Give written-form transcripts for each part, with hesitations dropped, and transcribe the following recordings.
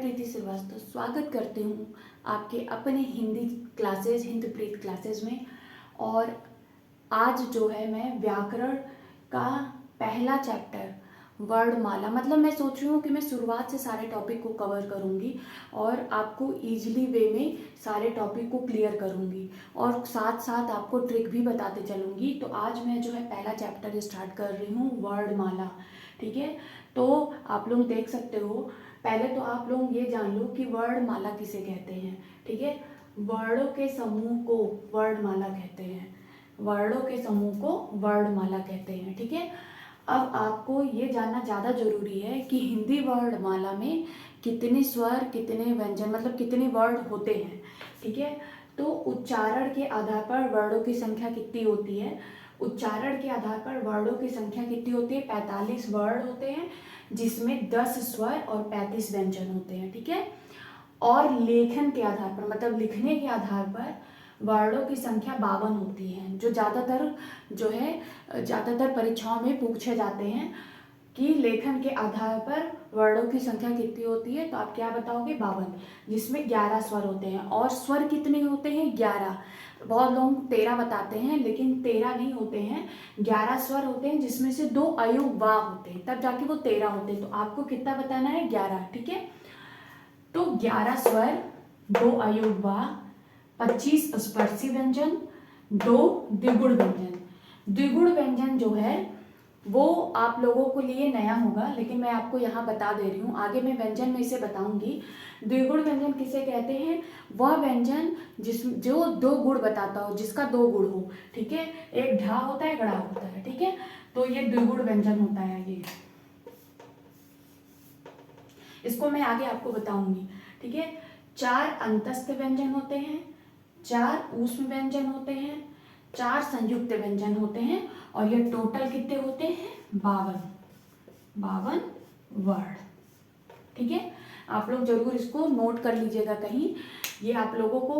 प्रीति श्रीवास्तव स्वागत करती हूँ आपके अपने हिंदी क्लासेज हिंदप्रीत क्लासेज में। और आज जो है मैं व्याकरण का पहला चैप्टर वर्णमाला, मतलब मैं सोच रही हूँ कि मैं शुरुआत से सारे टॉपिक को कवर करूँगी और आपको ईजिली वे में सारे टॉपिक को क्लियर करूँगी और साथ साथ आपको ट्रिक भी बताते चलूँगी। तो आज मैं जो है पहला चैप्टर स्टार्ट कर रही हूँ वर्णमाला। ठीक है, तो आप लोग देख सकते हो। पहले तो आप लोग ये जान लो कि वर्णमाला किसे कहते हैं। ठीक है, वर्णों के समूह को वर्णमाला कहते हैं। वर्णों के समूह को वर्णमाला कहते हैं। ठीक है, अब आपको ये जानना ज़्यादा जरूरी है कि हिंदी वर्णमाला में कितने स्वर, कितने व्यंजन, मतलब कितने वर्ण होते हैं। ठीक है, तो उच्चारण के आधार पर वर्णों की संख्या कितनी होती है। उच्चारण के आधार पर वर्णों की संख्या कितनी होती है, 45 वर्ण होते हैं जिसमें 10 स्वर और 35 व्यंजन होते हैं। ठीक है, और लेखन के आधार पर, मतलब लिखने के आधार पर वर्णों की संख्या 52 होती है, जो ज़्यादातर परीक्षाओं में पूछे जाते हैं कि लेखन के आधार पर वर्णों की संख्या कितनी होती है। तो आप क्या बताओगे, 52, जिसमें 11 स्वर होते हैं। और स्वर कितने होते हैं, 11। बहुत लोग 13 बताते हैं, लेकिन 13 नहीं होते हैं, 11 स्वर होते हैं जिसमें से 2 अयोग वा होते हैं, तब जाके वो 13 होते हैं। तो आपको कितना बताना है, 11। ठीक है, तो 11 स्वर, 2 अयोग वा, 25 स्पर्शी व्यंजन, 2 द्विगुण व्यंजन। द्विगुण व्यंजन जो है वो आप लोगों को लिए नया होगा, लेकिन मैं आपको यहाँ बता दे रही हूँ, आगे मैं व्यंजन में इसे बताऊंगी। द्विगुण व्यंजन किसे कहते हैं, वह व्यंजन जो 2 गुण बताता हो, जिसका 2 गुण हो। ठीक है, एक ढा होता है, गड़ा होता है। ठीक है, तो ये द्विगुण व्यंजन होता है। ये इसको मैं आगे आपको बताऊंगी। ठीक है, 4 अंतस्थ व्यंजन होते हैं, 4 ऊष्म व्यंजन होते हैं, 4 संयुक्त व्यंजन होते हैं, और ये टोटल कितने होते हैं, 52 वर्ण। ठीक है, आप लोग जरूर इसको नोट कर लीजिएगा कहीं। ये आप लोगों को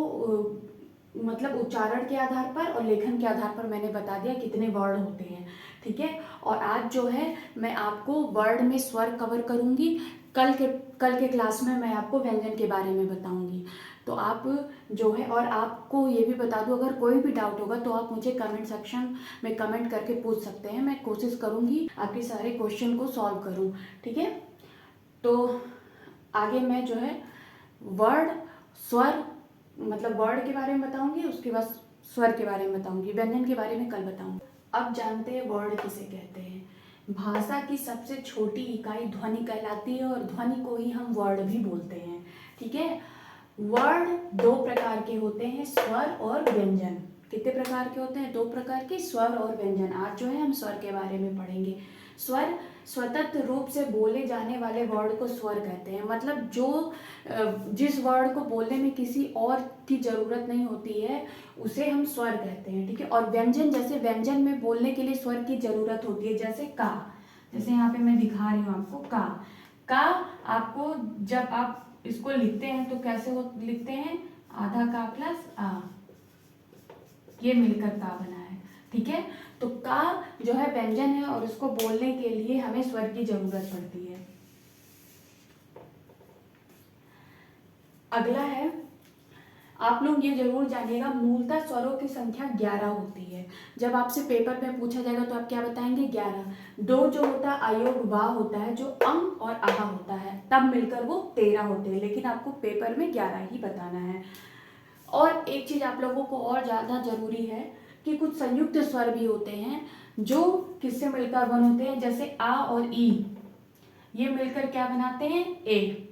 मतलब उच्चारण के आधार पर और लेखन के आधार पर मैंने बता दिया कितने वर्ण होते हैं। ठीक है, और आज जो है मैं आपको वर्ण में स्वर कवर करूंगी। कल के क्लास में मैं आपको व्यंजन के बारे में बताऊंगी। तो आप जो है, और आपको ये भी बता दूं, अगर कोई भी डाउट होगा तो आप मुझे कमेंट सेक्शन में कमेंट करके पूछ सकते हैं। मैं कोशिश करूंगी आपके सारे क्वेश्चन को सॉल्व करूं। ठीक है, तो आगे मैं जो है वर्ण, स्वर, मतलब वर्ण के बारे में बताऊंगी, उसके बाद स्वर के बारे में बताऊंगी, व्यंजन के बारे में कल बताऊंगी। अब जानते हैं वर्ण किसे कहते हैं। भाषा की सबसे छोटी इकाई ध्वनि कहलाती है, और ध्वनि को ही हम वर्ण भी बोलते हैं। ठीक है, वर्ण 2 प्रकार के होते हैं, स्वर और व्यंजन। कितने प्रकार के होते हैं, 2 प्रकार के, स्वर और व्यंजन। आज जो है हम स्वर के बारे में पढ़ेंगे। स्वर स्वतंत्र रूप से बोले जाने वाले वर्ण को स्वर कहते हैं, मतलब जो जिस वर्ण को बोलने में किसी और की जरूरत नहीं होती है उसे हम स्वर कहते हैं। ठीक है, और व्यंजन, जैसे व्यंजन में बोलने के लिए स्वर की जरूरत होती है, जैसे का, जैसे यहाँ पे मैं दिखा रही हूँ आपको का आपको जब आप इसको लिखते हैं तो कैसे लिखते हैं, आधा का प्लस आ, ये मिलकर का बना है। ठीक है, तो का जो है व्यंजन है और इसको बोलने के लिए हमें स्वर की जरूरत पड़ती है। अगला है, आप लोग ये जरूर जानिएगा, मूलतः स्वरों की संख्या 11 होती है। जब आपसे पेपर में पूछा जाएगा तो आप क्या बताएंगे, 11। 2 जो होता है अयोग वा होता है, जो अंग और आहा होता है, तब मिलकर वो 13 होते हैं, लेकिन आपको पेपर में 11 ही बताना है। और एक चीज आप लोगों को और ज्यादा जरूरी है कि कुछ संयुक्त स्वर भी होते हैं जो किससे मिलकर बन होते हैं, जैसे आ और ई, ये मिलकर क्या बनाते हैं, ए।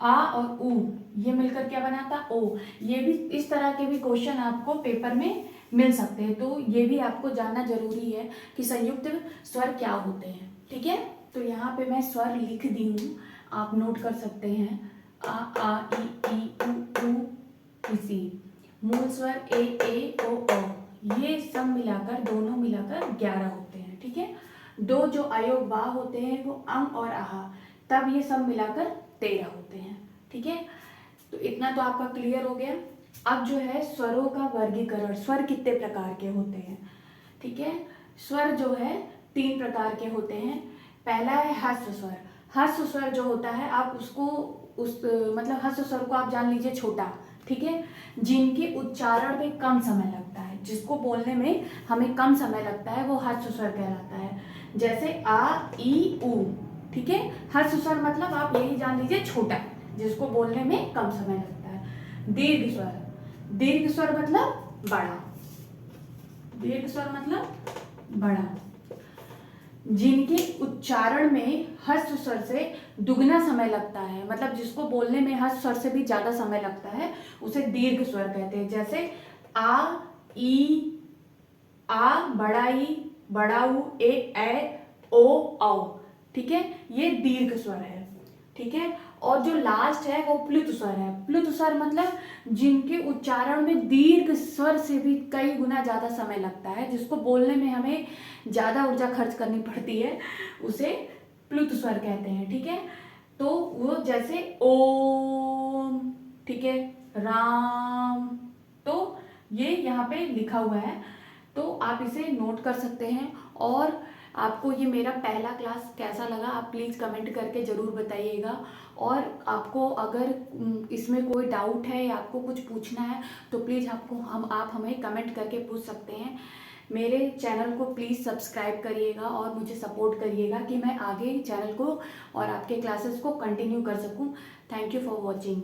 आ और उ, ये मिलकर क्या बनाता, ओ। ये भी, इस तरह के भी क्वेश्चन आपको पेपर में मिल सकते हैं, तो ये भी आपको जानना जरूरी है कि संयुक्त स्वर क्या होते हैं। ठीक है, तो यहाँ पे मैं स्वर लिख दी हूँ, आप नोट कर सकते हैं। आ ई उ इसी। मूल स्वर ए ओ, ये सब मिलाकर, दोनों मिलाकर 11 होते हैं। ठीक है, 2 जो अयोग वा होते हैं वो अंग और आहा, तब ये सब मिलाकर 13 होते हैं। ठीक है, तो इतना तो आपका क्लियर हो गया। अब जो है स्वरों का वर्गीकरण, स्वर कितने प्रकार के होते हैं। ठीक है, स्वर जो है 3 प्रकार के होते हैं। पहला है ह्रस्व स्वर। ह्रस्व स्वर जो होता है आप उसको मतलब ह्रस्व स्वर को आप जान लीजिए छोटा, ठीक है, जिनके उच्चारण में कम समय लगता है, जिसको बोलने में हमें कम समय लगता है, वो ह्रस्व स्वर कहलाता है। जैसे आ ई उ, ठीक है। ह्रस्व स्वर मतलब आप यही जान लीजिए छोटा, जिसको बोलने में कम समय लगता है। दीर्घ स्वर, दीर्घ स्वर मतलब बड़ा, दीर्घ स्वर मतलब बड़ा, जिनके उच्चारण में ह्रस्व स्वर से दुगना समय लगता है, मतलब जिसको बोलने में ह्रस्व स्वर से भी ज्यादा समय लगता है, उसे दीर्घ स्वर कहते हैं। जैसे आ ई, आ बड़ा ई, बड़ा ऊ, ए ओ औ, ठीक है, ये दीर्घ स्वर है, ठीक है। और जो लास्ट है वो प्लुत स्वर है। प्लुत स्वर मतलब जिनके उच्चारण में दीर्घ स्वर से भी कई गुना ज्यादा समय लगता है, जिसको बोलने में हमें ज्यादा ऊर्जा खर्च करनी पड़ती है, उसे प्लुत स्वर कहते हैं, ठीक है। तो वो जैसे ओम, ठीक है, राम, तो ये यहाँ पे लिखा हुआ है, तो आप इसे नोट कर सकते हैं। और आपको ये मेरा पहला क्लास कैसा लगा आप प्लीज़ कमेंट करके ज़रूर बताइएगा। और आपको अगर इसमें कोई डाउट है या आपको कुछ पूछना है तो प्लीज़ आप हमें कमेंट करके पूछ सकते हैं। मेरे चैनल को प्लीज़ सब्सक्राइब करिएगा और मुझे सपोर्ट करिएगा कि मैं आगे चैनल को और आपके क्लासेस को कंटिन्यू कर सकूं। Thank you for watching.